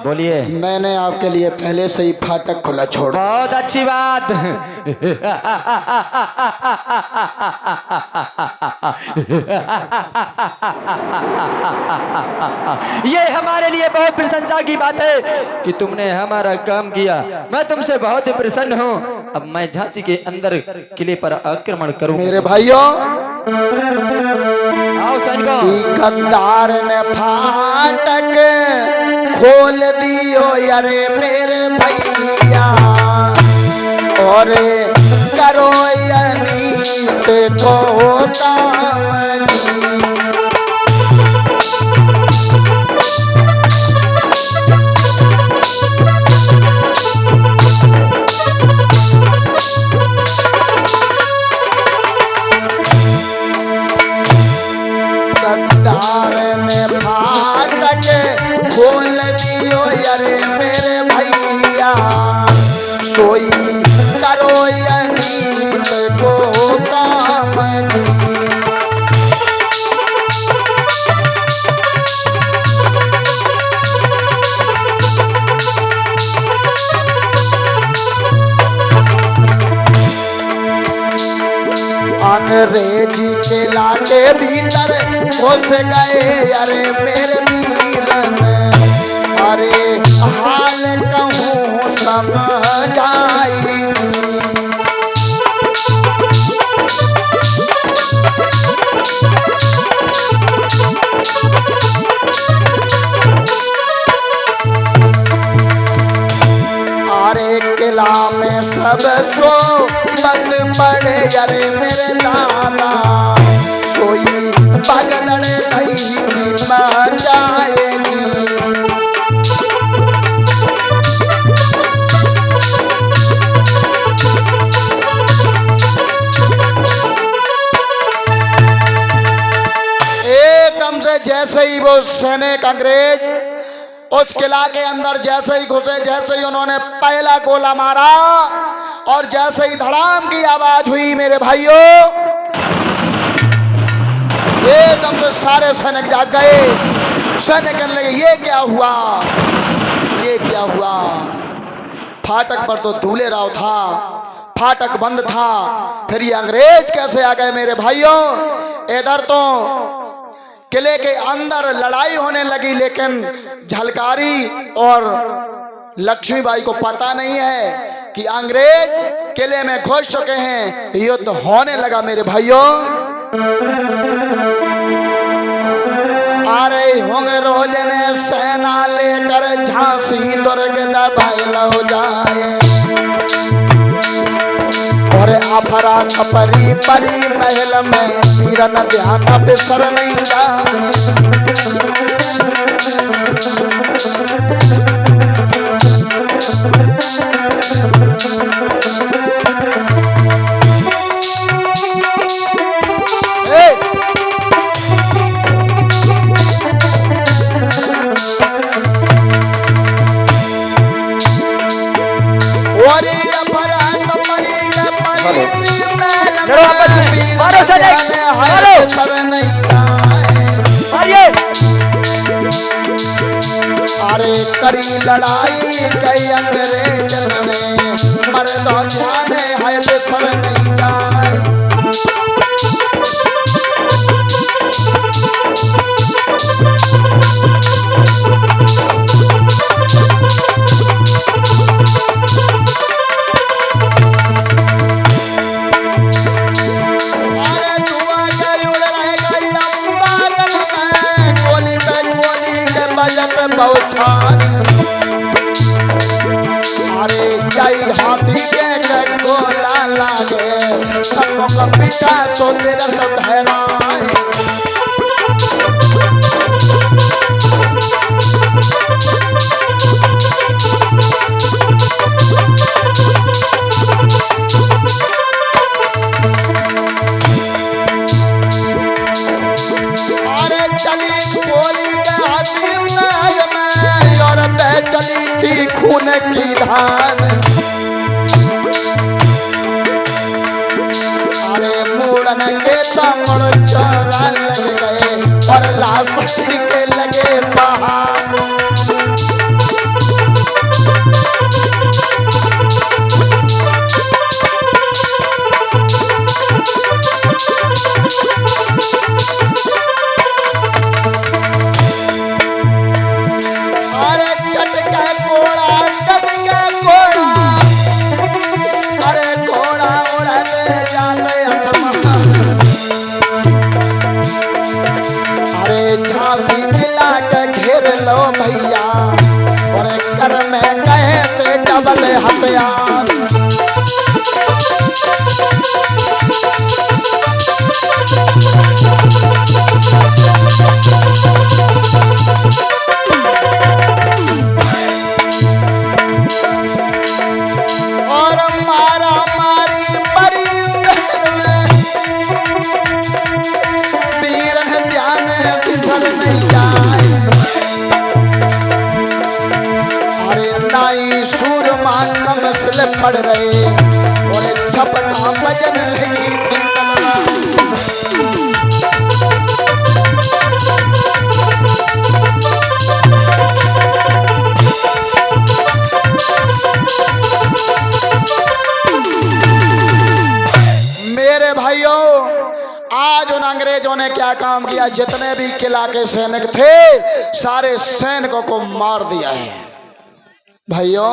बोलिए, मैंने आपके लिए पहले से ही फाटक खुला छोड़ा। बहुत अच्छी बात। ये हमारे लिए बहुत प्रशंसा की बात है कि तुमने हमारा काम किया। मैं तुमसे बहुत ही प्रसन्न हूँ। अब मैं झांसी के अंदर किले पर आक्रमण करूँ। मेरे भाइयों, आओ सैनिकों। गद्दार ने फाटक खोल दियो यारे मेरे भैया और करो नीत को काम जी। गद्दार ने फाटक खोल दियो यारे मेरे भैया, सोई करो नीत को काम जी। भीतर घुस गए अरे मेरे वीरन, अरे हाल कहूँ समझाई। अरे किला में सब सो बंद पड़े अरे मेरे दादा, सोई पगड़ नहीं बचाएगी। एकदम से जैसे ही वो सैनिक अंग्रेज उस किला के अंदर जैसे ही घुसे, जैसे ही उन्होंने पहला गोला मारा और जैसे ही धड़ाम की आवाज हुई मेरे भाइयों, एकदम से सारे सैनिक जाग गए। सैनिक कहने लगे ये क्या हुआ, ये क्या हुआ। फाटक पर तो दूल्हे राव था, फाटक बंद था, फिर ये अंग्रेज कैसे आ गए मेरे भाइयों। इधर तो किले के अंदर लड़ाई होने लगी, लेकिन झलकारी और लक्ष्मीबाई को पता नहीं है कि अंग्रेज किले में घुस चुके हैं, युद्ध होने लगा मेरे भाइयों। आ रही होंगे रोज ने सेना लेकर झांसी दुर्ग दबाए लो जाए, और अफरा खपरी परी महल में वीरन ध्यान बिसर नहीं जाए। अरे करी लड़ाई कई अंग्रेज ने, मर्दों ध्यान है बिसर नहीं जाए। अरे जय हाथी के गोला लागे, सबको पिटा सो तेरा सब हैरान। अरे चली गोली के हाथी में और चली थी खून की धान। अरे मुड़न के तमड़ चोरा लग गए और लाश के लगे पहाड़। झांसी मिला के घेर लो भैया, और कर में कहे से डबल हथियार। और मारा मारी परी वीरन ध्यान बिसर नहीं जाए। अरे नाई सूरमान का मसले पड़ रहे, और छपका बजन लगी थी मेरे भाइयों। आज उन अंग्रेजों ने क्या क्या काम किया, जितने भी किला के सैनिक थे सारे सैनिकों को मार दिया है। भाइयों,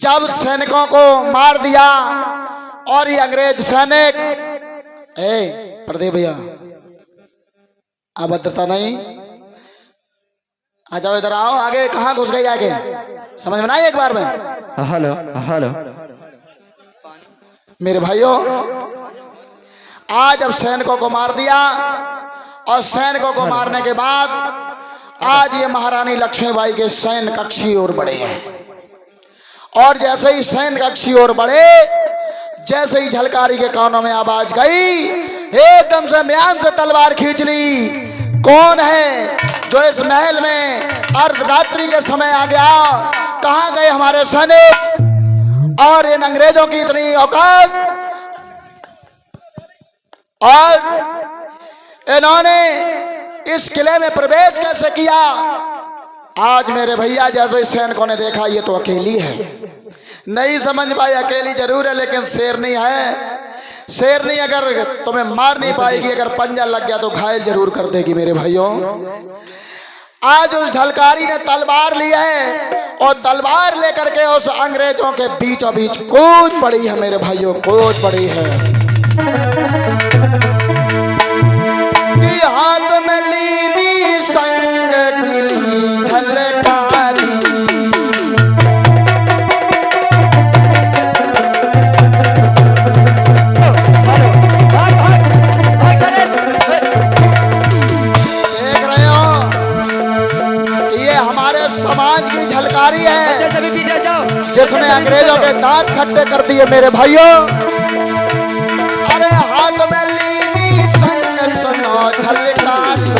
जब सैनिकों को मार दिया और ये अंग्रेज सैनिक, प्रदीप भैया अभद्रता नहीं, आ जाओ इधर आओ, आगे कहाँ घुस गई, आगे समझ में ना एक बार में। हेलो हेलो मेरे भाइयों, आज अब सैनिकों को मार दिया और सैनिकों को मारने के बाद आज ये महारानी लक्ष्मीबाई के सैन्य कक्षी ओर बढ़े हैं। और जैसे ही सैन्य कक्षी ओर बढ़े, जैसे ही झलकारी के कानों में आवाज गई, एकदम से म्यान से तलवार खींच ली। कौन है जो इस महल में अर्धरात्रि के समय आ गया? कहां गए हमारे सैनिक? और इन अंग्रेजों की इतनी औकात, और इन्होंने इस किले में प्रवेश कैसे किया? आज मेरे भैया जैसे सैनिकों ने देखा ये तो अकेली है, नहीं समझ पाए, अकेली जरूर है लेकिन शेरनी है। शेरनी अगर तुम्हें मार नहीं पाएगी, अगर पंजा लग गया तो घायल जरूर कर देगी। मेरे भाइयों, आज उस झलकारी ने तलवार ली है और तलवार लेकर के उस अंग्रेजों के बीचों बीच कूद पड़ी है। मेरे भाइयों, कूद पड़ी है कि हाथ में लीनी संग गिली झलकारी, समाज की झलकारी है जिसने अंग्रेजों के दांत खट्टे कर दिए। मेरे भाइयों, अरे हाथ में लीनी संग सुनो झलकारी,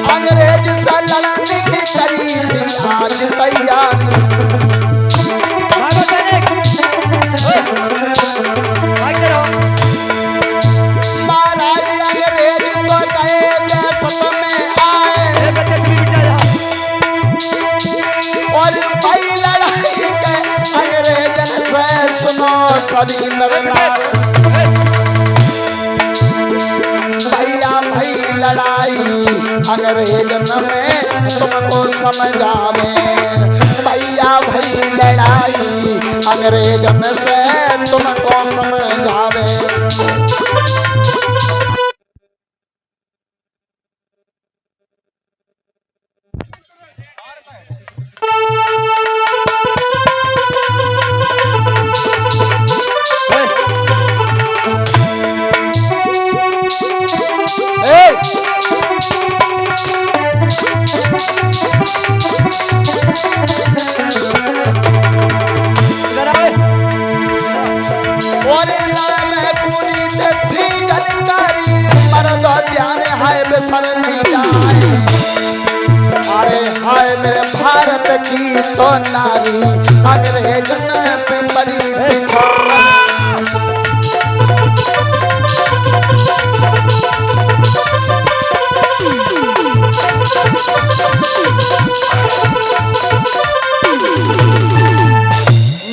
अंग्रेज से लड़ने की करी थी आज तैयारी। सभी नर नारी, भैया भाई लड़ाई अंग्रेजन में तुमको समझावे, भैया भाई लड़ाई अंग्रेजन से तुमको समझावे। सर नहीं जाए, अरे हाय मेरे भारत की तो नारी अंग्रेजन पे बड़ी बिछोड़ा।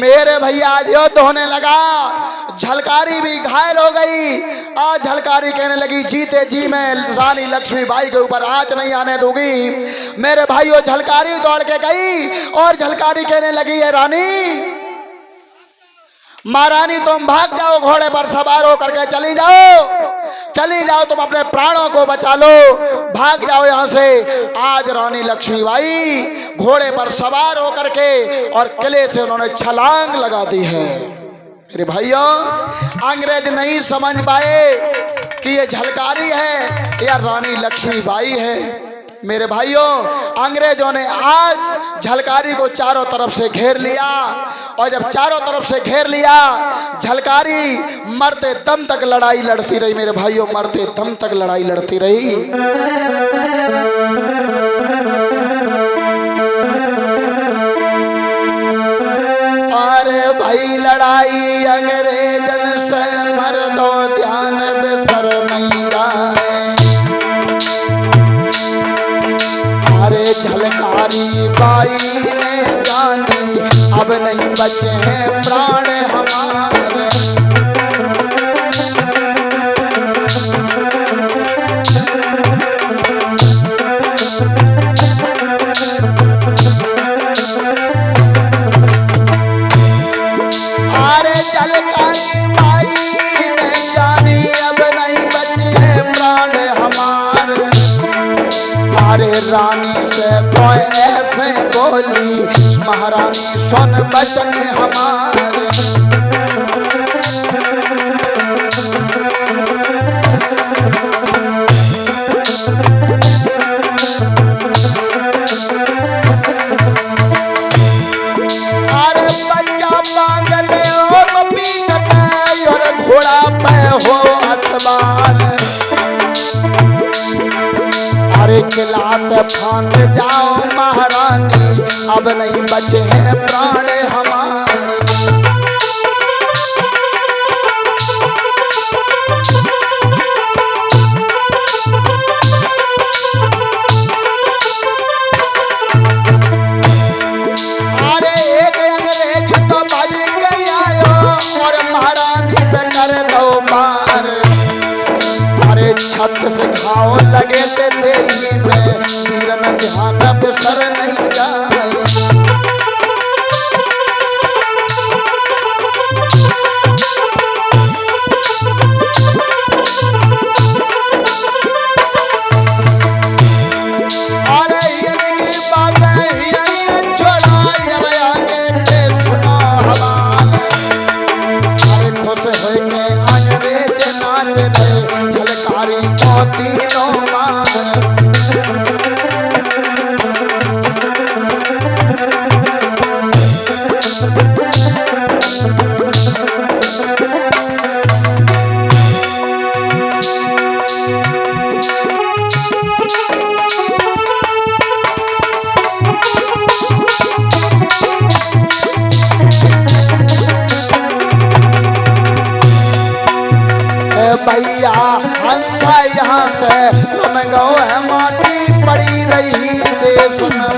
मेरे भैया युद्ध होने लगा, झलकारी भी घायल हो गई। आज झलकारी कहने लगी, जीते जी मैं रानी लक्ष्मीबाई के ऊपर आंच नहीं आने दूंगी। मेरे भाइयों, झलकारी दौड़ के गई और झलकारी कहने लगी, है रानी, महारानी तुम भाग जाओ, घोड़े पर सवार होकर के चली जाओ, तुम अपने प्राणों को बचा लो, भाग जाओ यहाँ से। आज रानी लक्ष्मीबाई घोड़े पर सवार होकर के और किले से उन्होंने छलांग लगा दी है। मेरे भाइयों, अंग्रेज नहीं समझ पाए कि ये झलकारी है या रानी लक्ष्मीबाई है। मेरे भाइयों, अंग्रेजों ने आज झलकारी को चारों तरफ से घेर लिया और जब चारों तरफ से घेर लिया, झलकारी मरते दम तक लड़ाई लड़ती रही। मेरे भाइयों, मरते दम तक लड़ाई लड़ती रही। अरे भाई, लड़ाई अंग्रेजन से मर्दो ध्यान बेसर नहीं जाए। अरे झलकारी बाई ने जानी अब नहीं बचे हैं प्राण हमारे। अरे झलकारी माई ने जानी अब नहीं बचे हैं प्राण हमारे। अरे रानी से तो ऐसे बोली महारानी सुन बचन हमारे। अरे बच्चा बांध ले हो तो पीठ पे और घोड़ा पे हो असवार। अरे खिलाते फांद जाओ महारानी अब नहीं बचे हैं प्राण हमारे। अरे एक अंग्रेज तो भाग गया और महारानी पे कर दो मार। अरे छत से घाव लगे थे देही में वीरन ध्यान बिसर नहीं जाए। अरे इनकी बातें ही नहीं छोड़ा अब आगे के सुनो हवाले। अरे खुश होके अंग्रेज नाच रहे झलकारी को तीनों मार। भैया हंसा यहाँ से रम गो है माटी पड़ी रही देश में।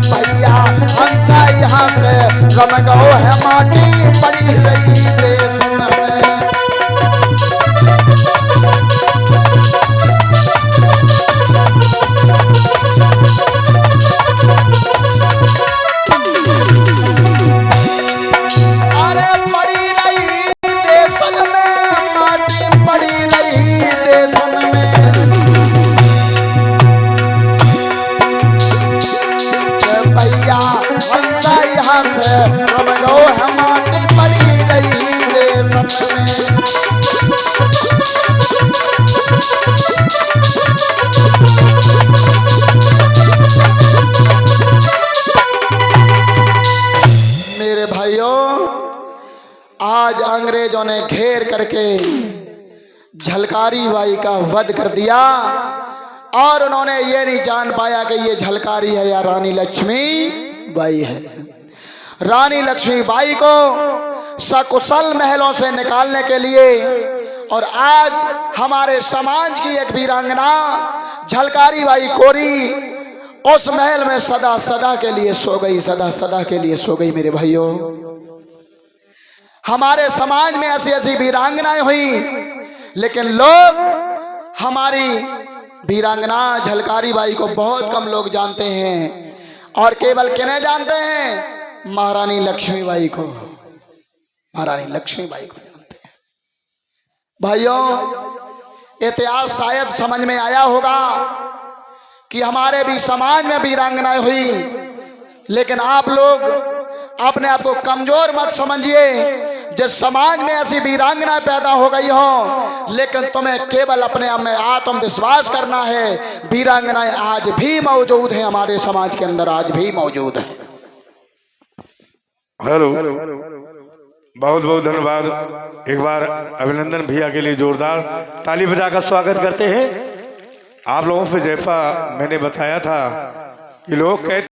भैया हंसा यहाँ से रम गो है माटी पड़ी रही देश में। अरे पड़ी रही देशन में माटी पड़ी रही देशन में। भैया हंसा यहाँ से रम गो है माटी पड़ी रही देशन में। मेरे भाइयों आज अंग्रेजों ने घेर करके झलकारी बाई का वध कर दिया और उन्होंने ये नहीं जान पाया कि ये झलकारी है या रानी लक्ष्मी बाई है। रानी लक्ष्मी बाई को सकुशल महलों से निकालने के लिए और आज हमारे समाज की एक वीरांगना झलकारी बाई कोरी उस महल में सदा सदा के लिए सो गई, सदा सदा के लिए सो गई। मेरे भाइयों हमारे समाज में ऐसी ऐसी वीरांगनाएं हुई लेकिन लोग हमारी वीरांगना झलकारी बाई को बहुत कम लोग जानते हैं और केवल किन्हें जानते हैं? महारानी लक्ष्मी बाई को, महारानी लक्ष्मी बाई को जानते हैं। भाइयों इतिहास शायद समझ में आया होगा कि हमारे भी समाज में वीरांगनाएं हुई लेकिन आप लोग अपने आप को कमजोर मत समझिए। जिस समाज में ऐसी वीरांगनाएं पैदा हो गई हो लेकिन तुम्हें केवल अपने आप में आत्मविश्वास करना है। वीरांगनाएं आज भी मौजूद हैं हमारे समाज के अंदर, आज भी मौजूद हैं। हेलो, बहुत बहुत धन्यवाद। एक बार अभिनंदन भैया के लिए जोरदार ताली बजाकर स्वागत करते हैं। आप लोगों से जैसा मैंने बताया था कि लोग कहते